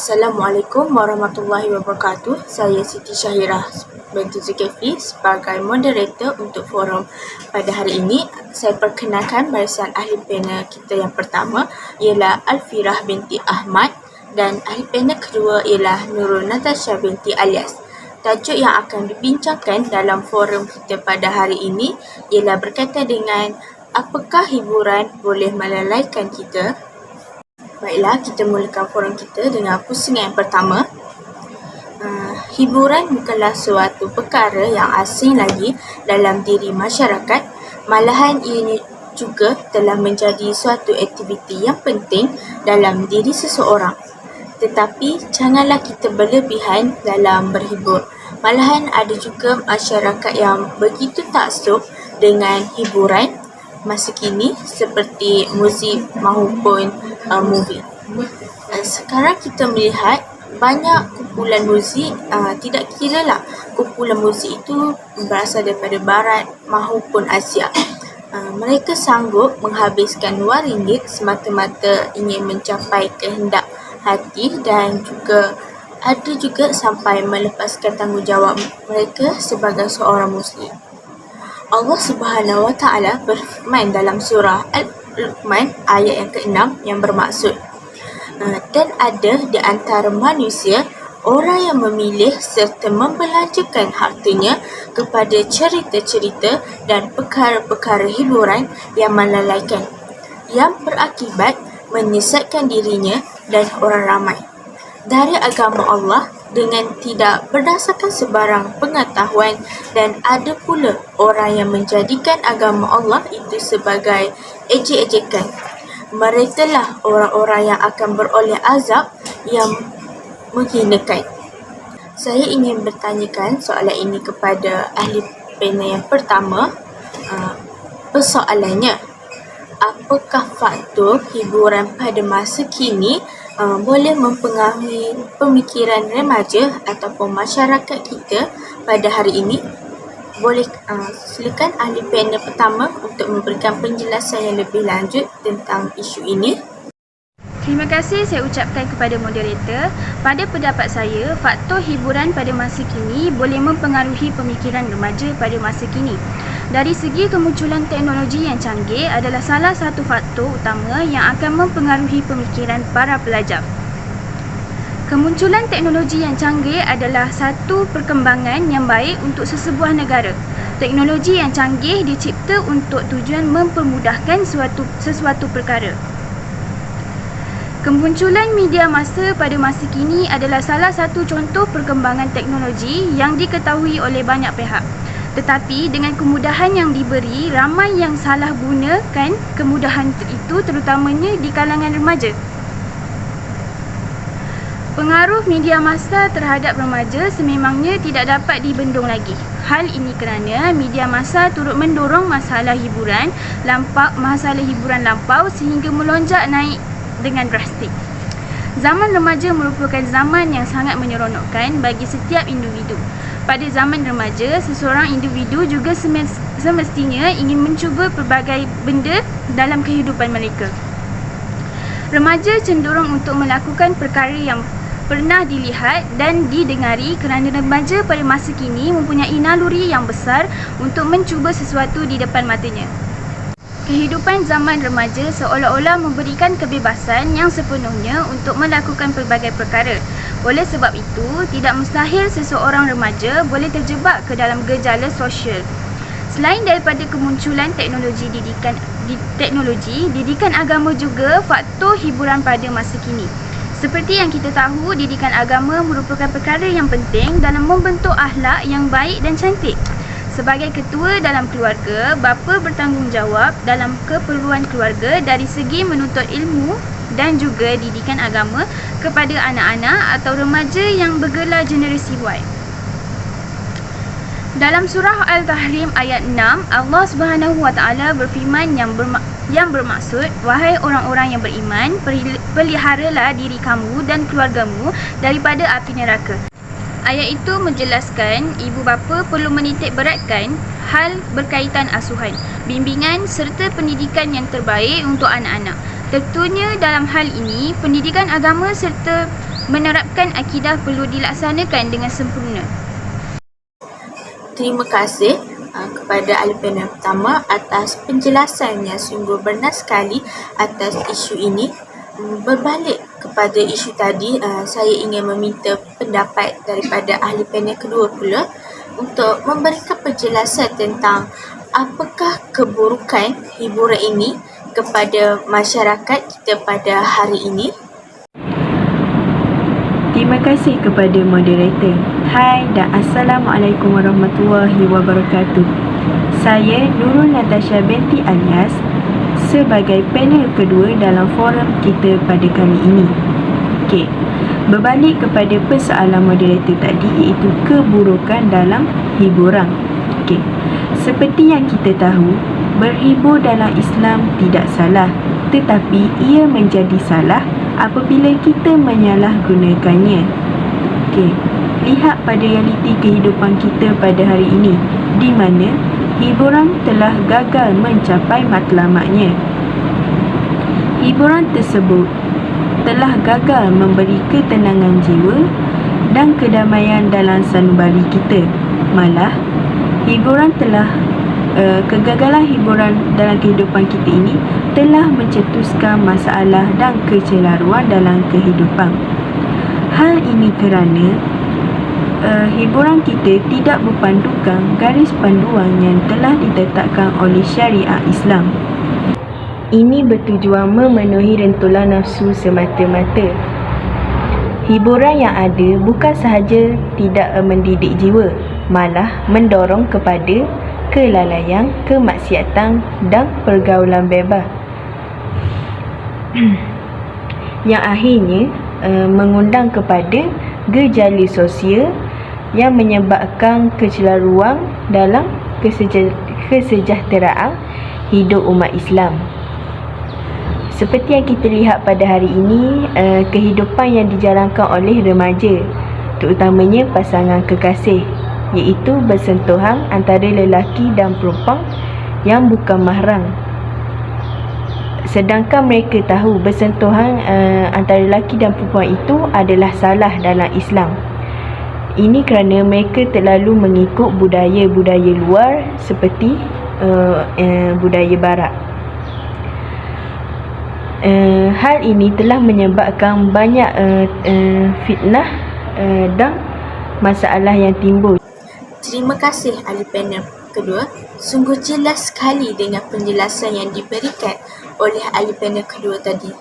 Assalamualaikum warahmatullahi wabarakatuh. Saya Siti Syahirah binti Zulkifli sebagai moderator untuk forum pada hari ini. Saya perkenalkan barisan ahli panel kita yang pertama ialah Alfirah binti Ahmad dan ahli panel kedua ialah Nurul Natasha binti Alias. Tajuk yang akan dibincangkan dalam forum kita pada hari ini ialah berkaitan dengan apakah hiburan boleh melalaikan kita. Baiklah, kita mulakan forum kita dengan pusingan yang pertama. Hiburan bukanlah suatu perkara yang asing lagi dalam diri masyarakat. Malahan ianya juga telah menjadi suatu aktiviti yang penting dalam diri seseorang. Tetapi janganlah kita berlebihan dalam berhibur. Malahan ada juga masyarakat yang begitu taksub dengan hiburan masa kini seperti muzik maupun movie. Sekarang kita melihat banyak kumpulan muzik, tidak kira lah kumpulan muzik itu berasal daripada Barat maupun Asia. Mereka sanggup menghabiskan RM2 semata-mata ingin mencapai kehendak hati dan juga ada juga sampai melepaskan tanggungjawab mereka sebagai seorang Muslim. Allah Subhanahu Wa Taala berfirman dalam surah Al-Luqman ayat yang ke-6 yang bermaksud, dan ada di antara manusia orang yang memilih serta membelanjakan hartanya kepada cerita-cerita dan perkara-perkara hiburan yang melalaikan, yang berakibat menyesatkan dirinya dan orang ramai dari agama Allah dengan tidak berdasarkan sebarang pengetahuan, dan ada pula orang yang menjadikan agama Allah itu sebagai ejek-ejekan. Mereka lah orang-orang yang akan beroleh azab yang menghinakan. Saya ingin bertanyakan soalan ini kepada ahli panel yang pertama. Persoalannya, apakah faktor hiburan pada masa kini boleh mempengaruhi pemikiran remaja ataupun masyarakat kita pada hari ini? Boleh silakan ahli panel pertama untuk memberikan penjelasan yang lebih lanjut tentang isu ini. Terima kasih saya ucapkan kepada moderator. Pada pendapat saya, faktor hiburan pada masa kini boleh mempengaruhi pemikiran remaja pada masa kini. Dari segi kemunculan teknologi yang canggih adalah salah satu faktor utama yang akan mempengaruhi pemikiran para pelajar. Kemunculan teknologi yang canggih adalah satu perkembangan yang baik untuk sesebuah negara. Teknologi yang canggih dicipta untuk tujuan mempermudahkan sesuatu perkara. Kemunculan media massa pada masa kini adalah salah satu contoh perkembangan teknologi yang diketahui oleh banyak pihak. Tetapi dengan kemudahan yang diberi, ramai yang salah gunakan kemudahan itu, terutamanya di kalangan remaja. Pengaruh media massa terhadap remaja sememangnya tidak dapat dibendung lagi. Hal ini kerana media massa turut mendorong masalah hiburan lampau sehingga melonjak naik dengan drastik. Zaman remaja merupakan zaman yang sangat menyeronokkan bagi setiap individu. Pada zaman remaja, seseorang individu juga semestinya ingin mencuba pelbagai benda dalam kehidupan mereka. Remaja cenderung untuk melakukan perkara yang pernah dilihat dan didengari kerana remaja pada masa kini mempunyai naluri yang besar untuk mencuba sesuatu di depan matanya. Kehidupan zaman remaja seolah-olah memberikan kebebasan yang sepenuhnya untuk melakukan pelbagai perkara. Oleh sebab itu, tidak mustahil seseorang remaja boleh terjebak ke dalam gejala sosial. Selain daripada kemunculan didikan agama juga faktor hiburan pada masa kini. Seperti yang kita tahu, didikan agama merupakan perkara yang penting dalam membentuk akhlak yang baik dan cantik. Sebagai ketua dalam keluarga, bapa bertanggungjawab dalam keperluan keluarga dari segi menuntut ilmu dan juga didikan agama kepada anak-anak atau remaja yang bergelar generasi Y. Dalam surah Al-Tahrim ayat 6, Allah Subhanahu Wa Taala berfirman yang bermaksud, wahai orang-orang yang beriman, peliharalah diri kamu dan keluargamu daripada api neraka. Ayat itu menjelaskan ibu bapa perlu menitik beratkan hal berkaitan asuhan, bimbingan serta pendidikan yang terbaik untuk anak-anak. Tentunya dalam hal ini, pendidikan agama serta Menerapkan akidah perlu dilaksanakan dengan sempurna. Terima kasih kepada ahli panel pertama atas penjelasannya sungguh bernas sekali atas isu ini. Berbalik kepada isu tadi, saya ingin meminta pendapat daripada ahli panel kedua pula untuk memberikan penjelasan tentang apakah keburukan hiburan ini kepada masyarakat kita pada hari ini. Terima kasih kepada moderator. Hai dan Assalamualaikum warahmatullahi wabarakatuh. Saya Nurul Natasha binti Alias sebagai panel kedua dalam forum kita pada kali ini. Okey, berbalik kepada persoalan moderator tadi, iaitu keburukan dalam hiburan. Okey, seperti yang kita tahu, berhibur dalam Islam tidak salah, tetapi ia menjadi salah apabila kita menyalahgunakannya. Okey, lihat pada realiti kehidupan kita pada hari ini, di mana hiburan telah gagal mencapai matlamatnya. Hiburan tersebut telah gagal memberi ketenangan jiwa dan kedamaian dalam sanubari kita. Malah, kegagalan hiburan dalam kehidupan kita ini telah mencetuskan masalah dan kecelaruan dalam kehidupan. Hal ini kerana hiburan kita tidak berpandukan garis panduan yang telah ditetapkan oleh syariat Islam. Ini bertujuan memenuhi rentulan nafsu semata-mata. Hiburan yang ada bukan sahaja tidak mendidik jiwa, malah mendorong kepada kelalaian, kemaksiatan dan pergaulan bebas. Yang akhirnya mengundang kepada gejala sosial yang menyebabkan kecelaruan dalam kesejahteraan hidup umat Islam. Seperti yang kita lihat pada hari ini, kehidupan yang dijalankan oleh remaja, terutamanya pasangan kekasih, iaitu bersentuhan antara lelaki dan perempuan yang bukan mahram. Sedangkan mereka tahu bersentuhan antara lelaki dan perempuan itu adalah salah dalam Islam. Ini kerana mereka terlalu mengikut budaya-budaya luar seperti budaya barat. Hal ini telah menyebabkan banyak fitnah dan masalah yang timbul. Terima kasih ahli panel kedua. Sungguh jelas sekali dengan penjelasan yang diberikan oleh ahli panel kedua tadi.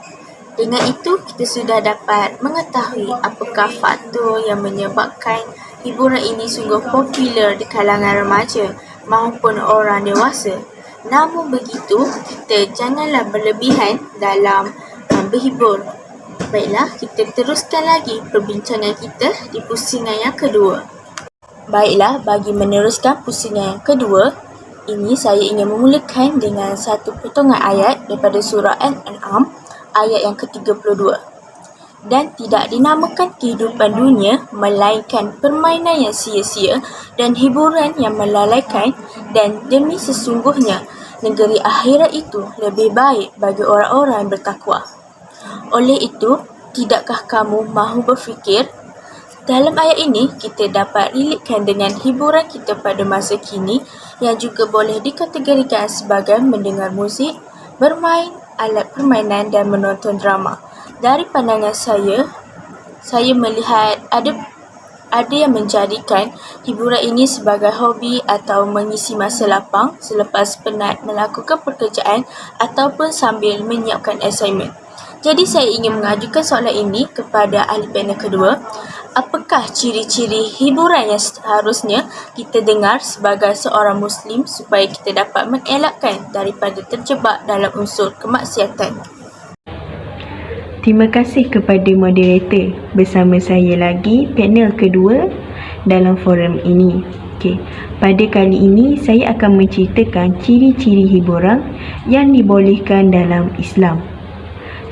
Dengan itu, kita sudah dapat mengetahui apakah faktor yang menyebabkan hiburan ini sungguh popular di kalangan remaja maupun orang dewasa. Namun begitu, kita janganlah berlebihan dalam berhibur. Baiklah, kita teruskan lagi perbincangan kita di pusingan yang kedua. Baiklah, bagi meneruskan pusingan yang kedua, ini saya ingin memulakan dengan satu potongan ayat daripada surah Al-An'am, ayat yang ke-32. Dan tidak dinamakan kehidupan dunia melainkan permainan yang sia-sia dan hiburan yang melalaikan, dan demi sesungguhnya negeri akhirat itu lebih baik bagi orang-orang yang bertakwa. Oleh itu, tidakkah kamu mahu berfikir? Dalam ayat ini, kita dapat relitkan dengan hiburan kita pada masa kini yang juga boleh dikategorikan sebagai mendengar muzik, bermain alat permainan dan menonton drama. Dari pandangan saya melihat ada yang menjadikan hiburan ini sebagai hobi atau mengisi masa lapang selepas penat melakukan pekerjaan ataupun sambil menyiapkan assignment. Jadi saya ingin mengajukan soalan ini kepada ahli panel kedua. Apakah ciri-ciri hiburan yang seharusnya kita dengar sebagai seorang Muslim supaya kita dapat mengelakkan daripada terjebak dalam unsur kemaksiatan? Terima kasih kepada moderator. Bersama saya lagi panel kedua dalam forum ini. Okey, pada kali ini saya akan menceritakan ciri-ciri hiburan yang dibolehkan dalam Islam.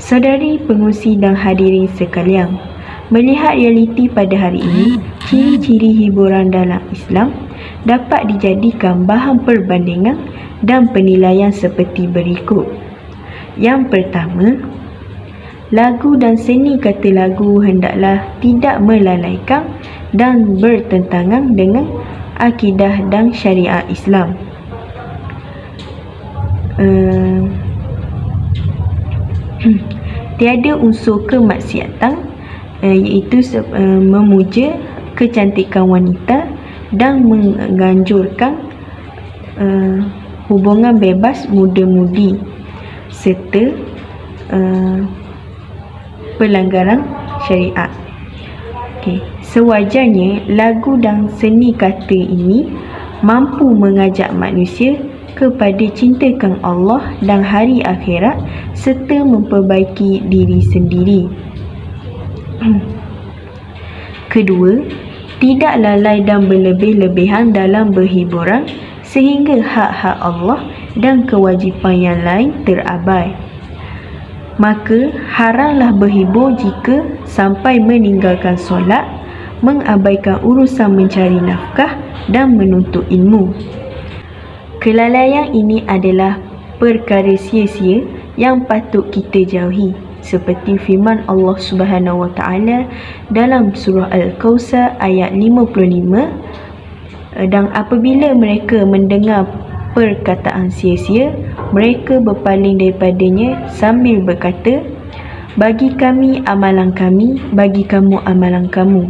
Saudari pengusi dan hadirin sekalian, melihat realiti pada hari ini, ciri-ciri hiburan dalam Islam dapat dijadikan bahan perbandingan dan penilaian seperti berikut. Yang pertama, lagu dan seni kata lagu hendaklah tidak melalaikan dan bertentangan dengan akidah dan syariat Islam. Tiada unsur kemaksiatan, iaitu memuja kecantikan wanita dan menganjurkan hubungan bebas muda-mudi serta pelanggaran syariat. Sewajarnya lagu dan seni kata ini mampu mengajak manusia kepada cintakan Allah dan hari akhirat serta memperbaiki diri sendiri. Kedua, tidak lalai dan berlebih-lebihan dalam berhiburan sehingga hak-hak Allah dan kewajipan yang lain terabai. Maka haramlah berhibur jika sampai meninggalkan solat, mengabaikan urusan mencari nafkah dan menuntut ilmu. Kelalaian ini adalah perkara sia-sia yang patut kita jauhi, seperti firman Allah Subhanahu Wa Taala dalam surah Al-Kautsar ayat 55, dan apabila mereka mendengar perkataan sia-sia, mereka berpaling daripadanya sambil berkata, bagi kami amalan kami, bagi kamu amalan kamu,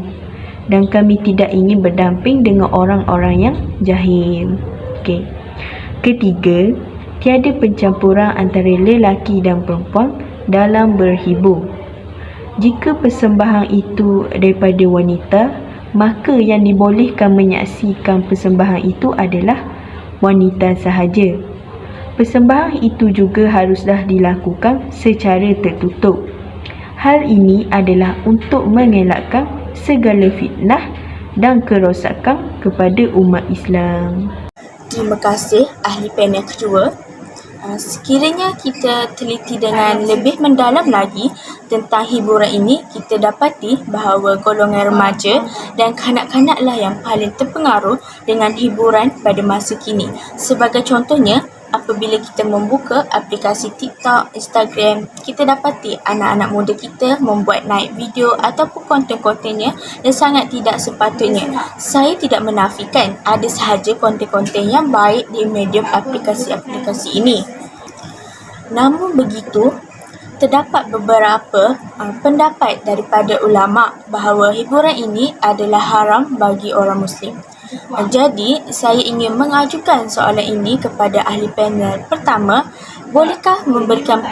dan kami tidak ingin berdamping dengan orang-orang yang jahil. Ketiga, tiada pencampuran antara lelaki dan perempuan dalam berhibur. Jika persembahan itu daripada wanita, maka yang dibolehkan menyaksikan persembahan itu adalah wanita sahaja. Persembahan itu juga haruslah dilakukan secara tertutup. Hal ini adalah untuk mengelakkan segala fitnah dan kerosakan kepada umat Islam. Terima kasih ahli panel kedua. Sekiranya kita teliti dengan lebih mendalam lagi tentang hiburan ini, kita dapati bahawa golongan remaja dan kanak-kanaklah yang paling terpengaruh dengan hiburan pada masa kini. Sebagai contohnya, apabila kita membuka aplikasi TikTok, Instagram, kita dapati anak-anak muda kita membuat naik video ataupun konten-kontennya yang sangat tidak sepatutnya. Saya tidak menafikan ada sahaja konten-konten yang baik di medium aplikasi-aplikasi ini. Namun begitu, terdapat beberapa pendapat daripada ulama bahawa hiburan ini adalah haram bagi orang Muslim. Jadi, saya ingin mengajukan soalan ini kepada ahli panel. Pertama, bolehkah memberikan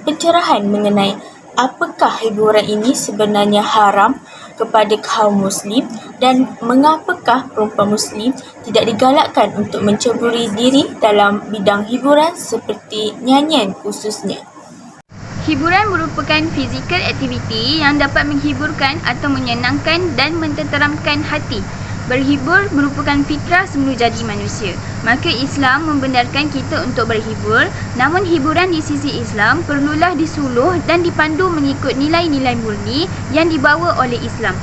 pencerahan mengenai apakah hiburan ini sebenarnya haram kepada kaum Muslim dan mengapakah perempuan Muslim tidak digalakkan untuk menceburi diri dalam bidang hiburan seperti nyanyian khususnya? Hiburan merupakan physical activity yang dapat menghiburkan atau menyenangkan dan mententeramkan hati. Berhibur merupakan fitrah semula jadi manusia. Maka Islam membenarkan kita untuk berhibur, namun hiburan di sisi Islam perlulah disuluh dan dipandu mengikut nilai-nilai murni yang dibawa oleh Islam.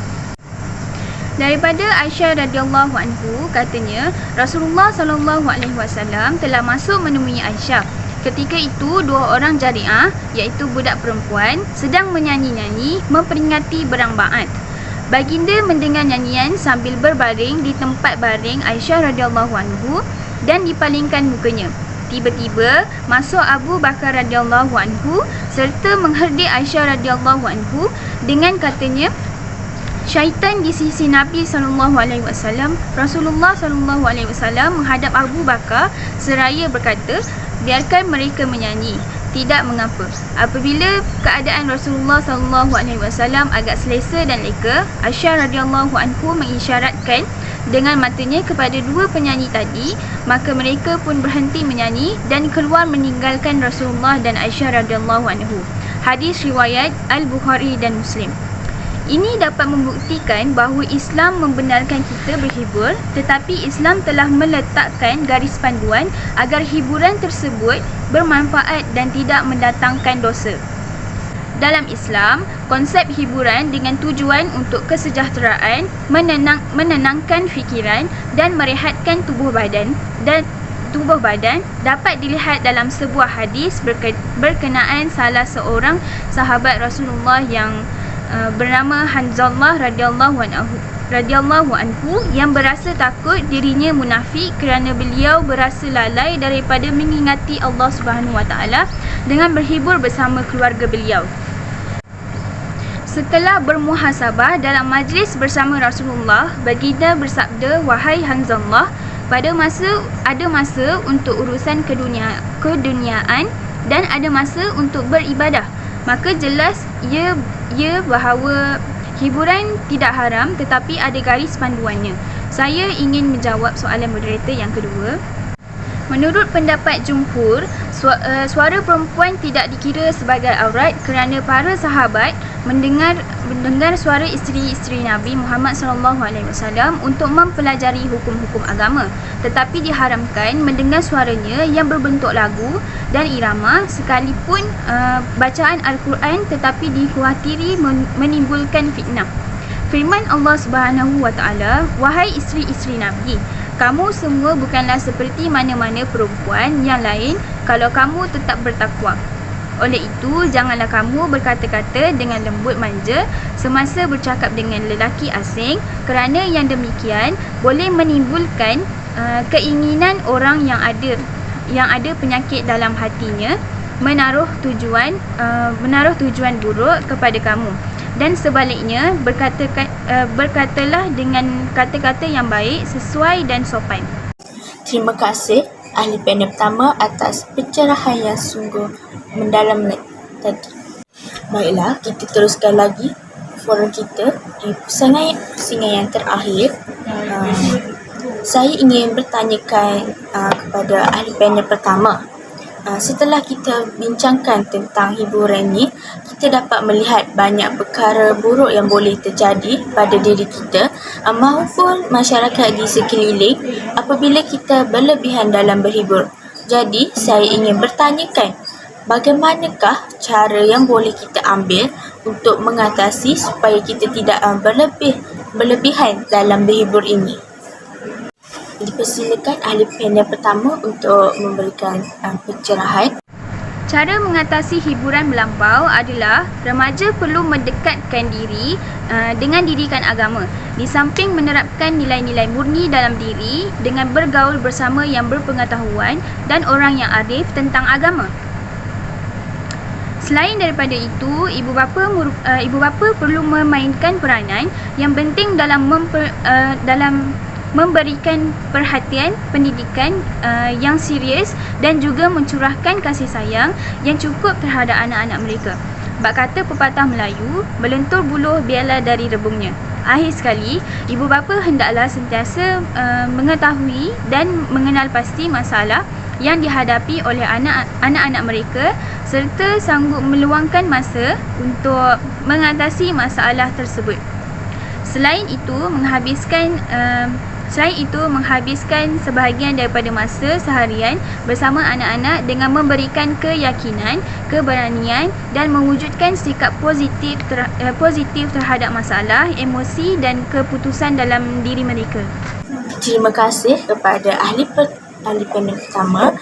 Daripada Aisyah radhiyallahu anhu, katanya Rasulullah sallallahu alaihi wasallam telah masuk menemui Aisyah. Ketika itu, dua orang jariah, iaitu budak perempuan, sedang menyanyi-nyanyi memperingati berang Ba'ath. Baginda mendengar nyanyian sambil berbaring di tempat baring Aisyah radhiyallahu anhu dan dipalingkan mukanya. Tiba-tiba masuk Abu Bakar radhiyallahu anhu serta mengherdik Aisyah radhiyallahu anhu dengan katanya, syaitan di sisi Nabi SAW. Rasulullah SAW menghadap Abu Bakar seraya berkata, biarkan mereka menyanyi, tidak mengapa. Apabila keadaan Rasulullah SAW agak selesa dan leka, Aisyah radhiyallahu anhu mengisyaratkan dengan matanya kepada dua penyanyi tadi, maka mereka pun berhenti menyanyi dan keluar meninggalkan Rasulullah dan Aisyah radhiyallahu anhu. Hadis riwayat Al-Bukhari dan Muslim. Ini dapat membuktikan bahawa Islam membenarkan kita berhibur, tetapi Islam telah meletakkan garis panduan agar hiburan tersebut bermanfaat dan tidak mendatangkan dosa. Dalam Islam, konsep hiburan dengan tujuan untuk kesejahteraan, menenangkan fikiran dan merehatkan tubuh badan tubuh badan dapat dilihat dalam sebuah hadis berkenaan salah seorang sahabat Rasulullah yang bernama Hanzalah radhiyallahu anhu yang berasa takut dirinya munafik kerana beliau berasa lalai daripada mengingati Allah Subhanahu Wa Taala dengan berhibur bersama keluarga beliau. Setelah bermuhasabah dalam majlis bersama Rasulullah, baginda bersabda, "Wahai Hanzalah, ada masa untuk urusan keduniaan dan ada masa untuk beribadah." Maka jelas ia bahawa hiburan tidak haram tetapi ada garis panduannya. Saya ingin menjawab soalan moderator yang kedua. Menurut pendapat jumhur, suara perempuan tidak dikira sebagai aurat kerana para sahabat mendengar suara isteri-isteri Nabi Muhammad SAW untuk mempelajari hukum-hukum agama, tetapi diharamkan mendengar suaranya yang berbentuk lagu dan irama sekalipun bacaan Al-Quran, tetapi dikhawatiri menimbulkan fitnah. Firman Allah Subhanahu Wa Taala, "Wahai isteri-isteri Nabi, kamu semua bukanlah seperti mana-mana perempuan yang lain kalau kamu tetap bertakwa. Oleh itu, janganlah kamu berkata-kata dengan lembut manja semasa bercakap dengan lelaki asing, kerana yang demikian boleh menimbulkan keinginan orang yang ada penyakit dalam hatinya menaruh tujuan buruk kepada kamu. Dan sebaliknya, berkatalah dengan kata-kata yang baik, sesuai dan sopan." Terima kasih ahli panel pertama atas pencerahan yang sungguh mendalam tadi. Baiklah, kita teruskan lagi forum kita di pusingan yang terakhir. Saya ingin bertanyakan kepada ahli panel pertama. Setelah kita bincangkan tentang hiburan ni, kita dapat melihat banyak perkara buruk yang boleh terjadi pada diri kita maupun masyarakat di sekeliling apabila kita berlebihan dalam berhibur. Jadi, saya ingin bertanyakan, bagaimanakah cara yang boleh kita ambil untuk mengatasi supaya kita tidak berlebihan dalam berhibur ini? Dipersilakan ahli panel pertama untuk memberikan pencerahan. Cara mengatasi hiburan melampau adalah remaja perlu mendekatkan diri dengan didikan agama, di samping menerapkan nilai-nilai murni dalam diri dengan bergaul bersama yang berpengetahuan dan orang yang arif tentang agama. Selain daripada itu, ibu bapa perlu memainkan peranan yang penting dalam memberikan perhatian pendidikan yang serius dan juga mencurahkan kasih sayang yang cukup terhadap anak-anak mereka. Bak kata pepatah Melayu, melentur buluh biarlah dari rebungnya. Akhir sekali, ibu bapa hendaklah sentiasa mengetahui dan mengenal pasti masalah yang dihadapi oleh anak-anak mereka serta sanggup meluangkan masa untuk mengatasi masalah tersebut. Selain itu, menghabiskan sebahagian daripada masa seharian bersama anak-anak dengan memberikan keyakinan, keberanian dan mewujudkan sikap positif terhadap masalah, emosi dan keputusan dalam diri mereka. Terima kasih kepada ahli panel pertama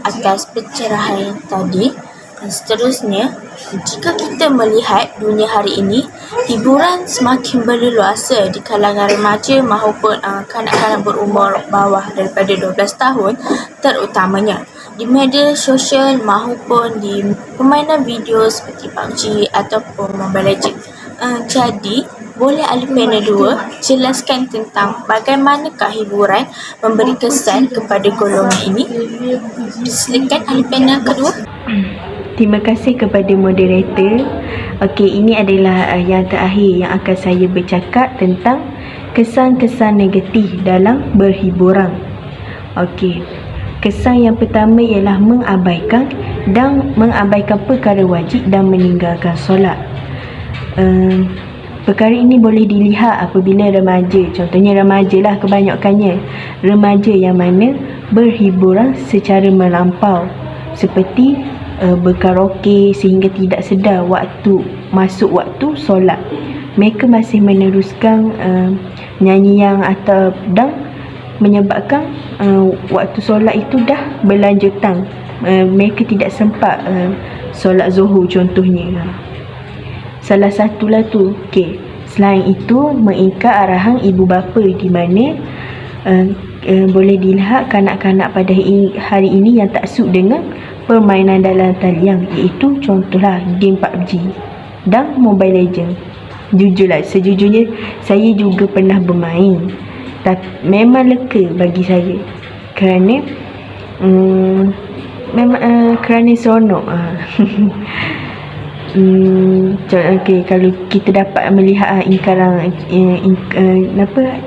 atas pencerahan tadi. Dan seterusnya, jika kita melihat dunia hari ini, hiburan semakin berleluasa di kalangan remaja maupun kanak-kanak berumur bawah daripada 12 tahun terutamanya di media sosial maupun di permainan video seperti PUBG ataupun Mobile Legends. Jadi, boleh ahli panel 2 jelaskan tentang bagaimanakah hiburan memberi kesan kepada golongan ini? Silakan ahli panel kedua. Terima kasih kepada moderator. Okey, ini adalah yang terakhir yang akan saya bercakap tentang kesan-kesan negatif dalam berhiburan. Okey, kesan yang pertama ialah mengabaikan perkara wajib dan meninggalkan solat. Perkara ini boleh dilihat apabila remaja, contohnya remaja lah kebanyakannya, remaja yang mana berhiburan secara melampau seperti berkaraoke sehingga tidak sedar masuk waktu solat. Mereka masih meneruskan nyanyian atau dan menyebabkan waktu solat itu dah berlanjutan. Mereka tidak sempat solat zuhur contohnya. Salah satulah tu. Okey. Selain itu, mengingkar arahan ibu bapa, di mana boleh dilihat kanak-kanak pada hari ini yang tak suka dengan permainan dalam talian, iaitu contohlah game PUBG dan Mobile Legend. Jujurlah, sejujurnya saya juga pernah bermain, tapi memang leka bagi saya kerana kerana seronok. Okay, kalau kita dapat melihat ingkaran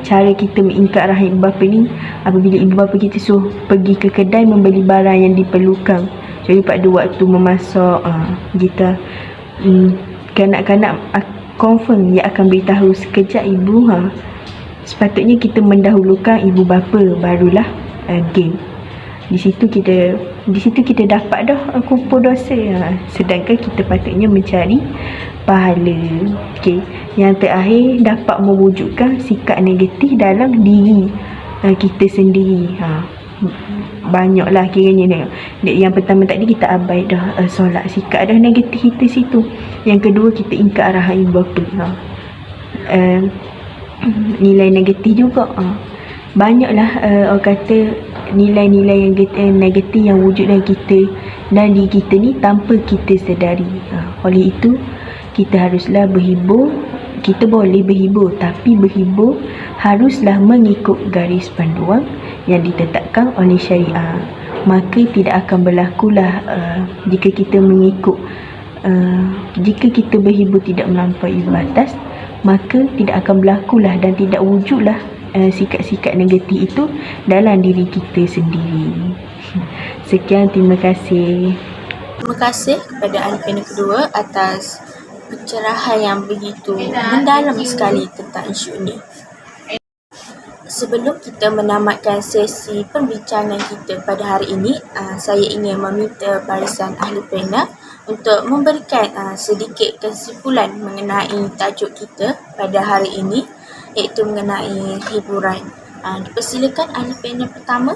cara kita mengingkar arahan ibu bapa ni, apabila ibu bapa kita suruh pergi ke kedai membeli barang yang diperlukan, jadi pada waktu memasak, kita kanak-kanak confirm dia akan beritahu, sekejap ibu, sepatutnya kita mendahulukan ibu bapa, barulah game. Di situ kita dapat dah kumpul dosa. Sedangkan kita patutnya mencari pahala. Okey, yang terakhir, dapat mewujudkan sikap negatif dalam diri kita sendiri. Banyaklah kiranya. Yang pertama tadi kita abai dah solat, sikap dah negatif kita situ. Yang kedua, kita ingkar arahan ibu bapa. Nilai negatif juga. Banyaklah orang kata nilai-nilai yang negatif yang wujud dalam kita dan diri kita ni tanpa kita sedari. Oleh itu, kita haruslah berhibur. Kita boleh berhibur, tapi berhibur haruslah mengikut garis panduan yang ditetapkan oleh syariah. Maka tidak akan berlakulah jika kita mengikut jika kita berhibur tidak melampaui batas, maka tidak akan berlakulah dan tidak wujudlah sikap-sikap negatif itu dalam diri kita sendiri. Sekian, terima kasih. Terima kasih kepada ahli panel kedua atas pencerahan yang begitu mendalam sekali tentang isu ini. Sebelum kita menamatkan sesi perbincangan kita pada hari ini, saya ingin meminta barisan ahli panel untuk memberikan sedikit kesimpulan mengenai tajuk kita pada hari ini, iaitu mengenai hiburan. Dipersilakan ahli panel pertama.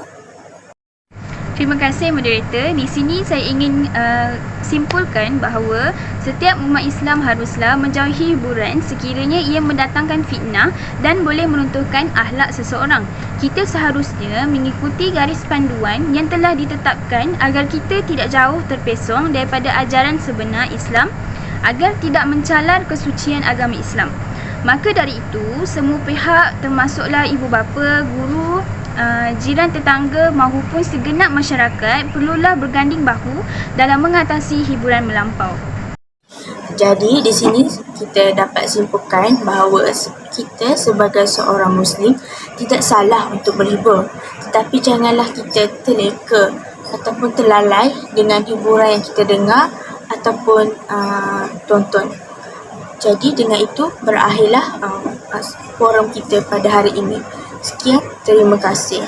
Terima kasih moderator. Di sini saya ingin simpulkan bahawa setiap umat Islam haruslah menjauhi hiburan sekiranya ia mendatangkan fitnah dan boleh meruntuhkan akhlak seseorang. Kita seharusnya mengikuti garis panduan yang telah ditetapkan agar kita tidak jauh terpesong daripada ajaran sebenar Islam, agar tidak mencalar kesucian agama Islam. Maka dari itu, semua pihak termasuklah ibu bapa, guru, jiran tetangga maupun segenap masyarakat perlulah berganding bahu dalam mengatasi hiburan melampau. Jadi di sini kita dapat simpulkan bahawa kita sebagai seorang Muslim tidak salah untuk berhibur, tetapi janganlah kita terleka ataupun terlalai dengan hiburan yang kita dengar ataupun tonton. Jadi dengan itu berakhirlah forum kita pada hari ini. Sekian, terima kasih.